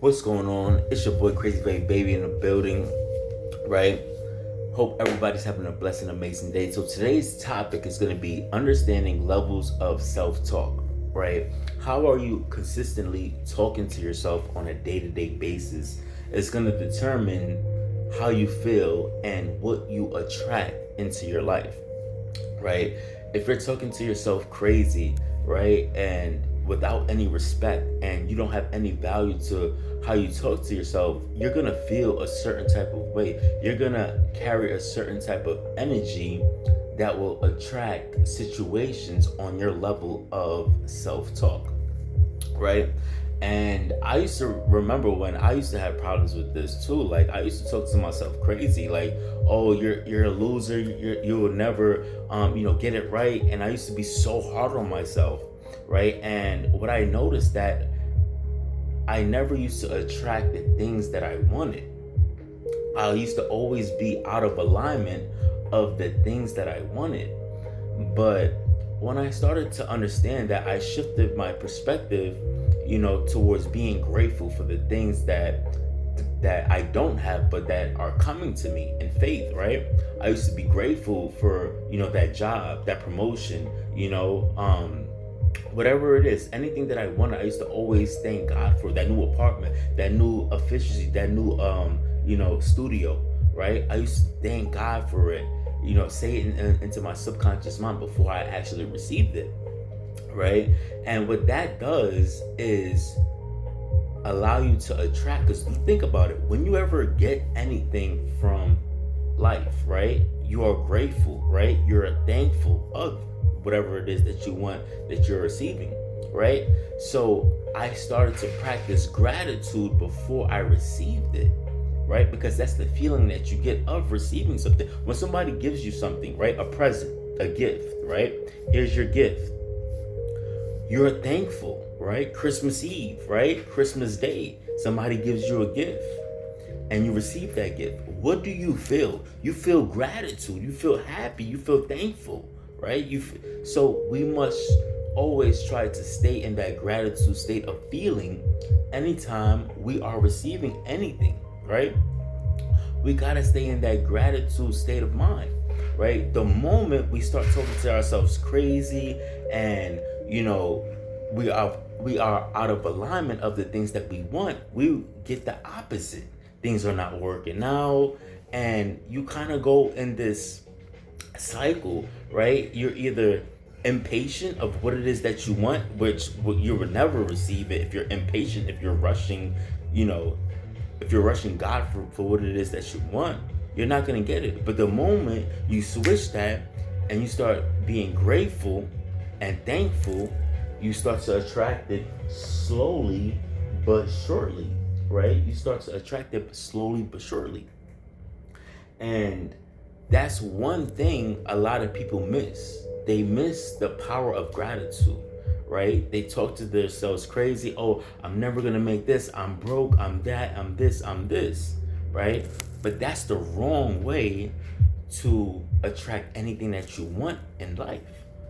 What's going on? It's your boy Crazy Baby in the building, right? Hope everybody's having a blessed and amazing day. So today's topic is going to be understanding levels of self-talk, right? How are you consistently talking to yourself on a day-to-day basis? It's going to determine how you feel and what you attract into your life, right? If you're talking to yourself crazy, right, and without any respect, and you don't have any value to how you talk to yourself, you're gonna feel a certain type of way. You're gonna carry a certain type of energy that will attract situations on your level of self-talk, right? And I used to remember when I used to have problems with this too. Like I used to talk to myself crazy, like, "Oh, you're a loser. You will never, get it right." And I used to be so hard on myself, right? And what I noticed that I never used to attract the things that I wanted. I used to always be out of alignment of the things that I wanted. But when I started to understand that, I shifted my perspective, towards being grateful for the things that I don't have, but that are coming to me in faith, right? I used to be grateful for, that job, that promotion, whatever it is, anything that I wanted. I used to always thank God for that new apartment, that new efficiency, that new, studio, right? I used to thank God for it, say it into my subconscious mind before I actually received it, right? And what that does is allow you to attract, because think about it, when you ever get anything from life, right, you are grateful, right? You're thankful of whatever it is that you want, that you're receiving, right? So I started to practice gratitude before I received it, right? Because that's the feeling that you get of receiving something. When somebody gives you something, right, a present, a gift, right, here's your gift, you're thankful, right? Christmas Eve, right? Christmas Day, somebody gives you a gift and you receive that gift. What do you feel? You feel gratitude, you feel happy, you feel thankful, right? So we must always try to stay in that gratitude state of feeling anytime we are receiving anything, right? We gotta stay in that gratitude state of mind, right? The moment we start talking to ourselves crazy and we are out of alignment of the things that we want, we get the opposite. Things are not working out, and you kind of go in this cycle, right? You're either impatient of what it is that you want, which you would never receive it if you're impatient, if you're rushing, you know, if you're rushing God for what it is that you want, you're not going to get it. But the moment you switch that and you start being grateful and thankful, you start to attract it slowly but surely, right? You start to attract it slowly but surely. And that's one thing a lot of people miss. They miss the power of gratitude, right? They talk to themselves crazy. "Oh, I'm never gonna make this. I'm broke. I'm that. I'm this. I'm this," right? But that's the wrong way to attract anything that you want in life,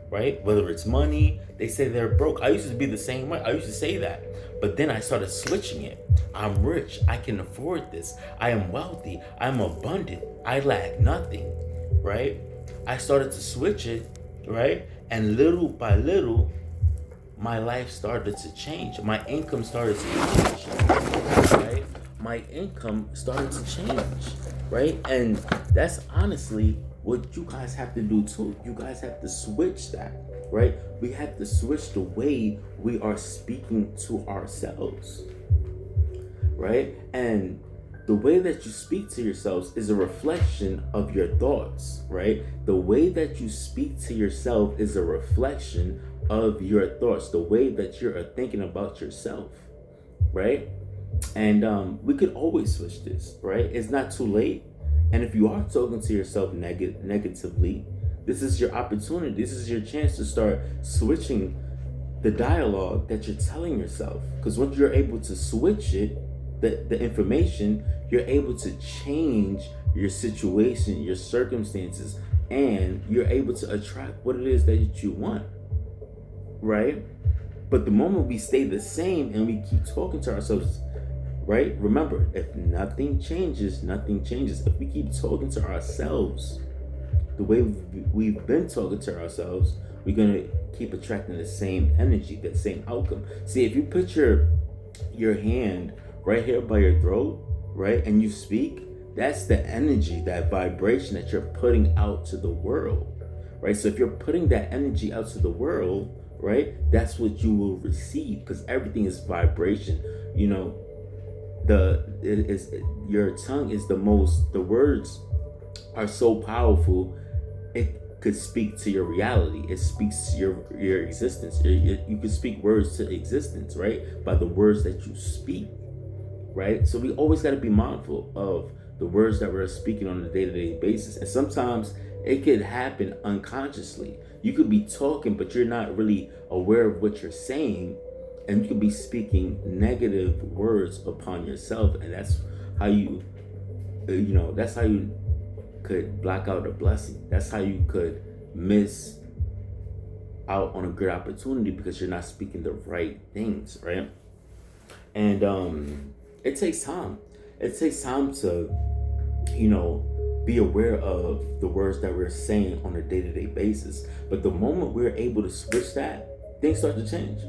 right? Whether it's money, they say they're broke. I used to be the same way. I used to say that. But then I started switching it. I'm rich. I can afford this. I am wealthy. I'm abundant. I lack nothing, right? I started to switch it, right? And little by little, my life started to change. My income started to change, right? My income started to change, right? And that's honestly what you guys have to do too. You guys have to switch that, right? We have to switch the way we are speaking to ourselves, right? And the way that you speak to yourselves is a reflection of your thoughts, right? The way that you speak to yourself is a reflection of your thoughts, the way that you're thinking about yourself, right? And we could always switch this, right? It's not too late. And if you are talking to yourself negatively, this is your opportunity. This is your chance to start switching the dialogue that you're telling yourself. Because once you're able to switch it, the information, you're able to change your situation, your circumstances, and you're able to attract what it is that you want, right? But the moment we stay the same and we keep talking to ourselves right? Remember, if nothing changes, nothing changes. If we keep talking to ourselves the way we've been talking to ourselves, we're gonna keep attracting the same energy, that same outcome. See, if you put your hand right here by your throat, right, and you speak, that's the energy, that vibration that you're putting out to the world, right? So if you're putting that energy out to the world, right, that's what you will receive, because everything is vibration. You know, your tongue is the words are so powerful. It could speak to your reality. It speaks to your existence. You can speak words to existence, right, by the words that you speak, right? So we always got to be mindful of the words that we're speaking on a day-to-day basis. And sometimes it could happen unconsciously. You could be talking, but you're not really aware of what you're saying, and you could be speaking negative words upon yourself, and that's how that's how you could block out a blessing. That's how you could miss out on a good opportunity, because you're not speaking the right things, right? And it takes time. It takes time to, be aware of the words that we're saying on a day-to-day basis. But the moment we're able to switch that, things start to change.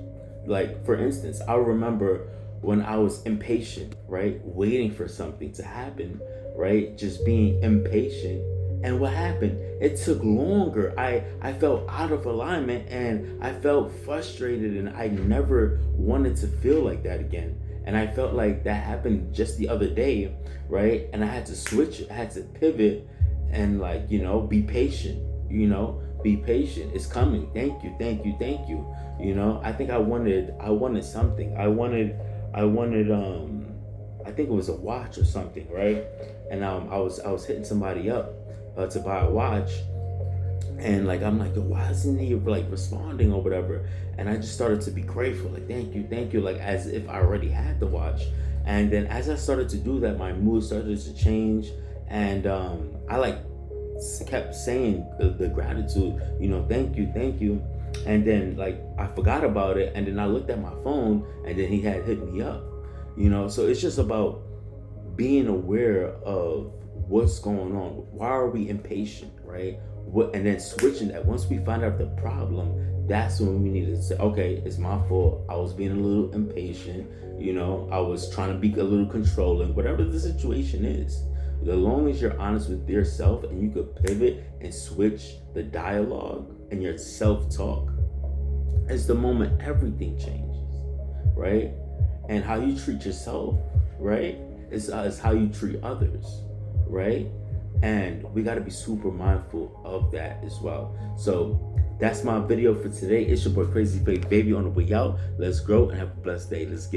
Like, for instance, I remember when I was impatient, right? Waiting for something to happen, right? Just being impatient. And what happened? It took longer. I felt out of alignment, and I felt frustrated, and I never wanted to feel like that again. And I felt like that happened just the other day, right? And I had to switch, I had to pivot, and be patient, be patient. It's coming. Thank you, thank you, thank you. I think I wanted something. I wanted I think it was a watch or something, right? And I was hitting somebody up to buy a watch, and I'm like, why isn't he responding or whatever? And I just started to be grateful, thank you, as if I already had the watch. And then as I started to do that, my mood started to change, and I kept saying the gratitude, thank you. And then I forgot about it, and then I looked at my phone, and then he had hit me up, So it's just about being aware of what's going on. Why are we impatient, right? And then switching that. Once we find out the problem, that's when we need to say, okay, it's my fault. I was being a little impatient. I was trying to be a little controlling, whatever the situation is. As long as you're honest with yourself, and you could pivot and switch the dialogue and your self-talk, it's the moment everything changes, right? And how you treat yourself, right, is how you treat others, right? And we got to be super mindful of that as well. So that's my video for today. It's your boy Crazy Faith Baby on the way out. Let's grow and have a blessed day. Let's get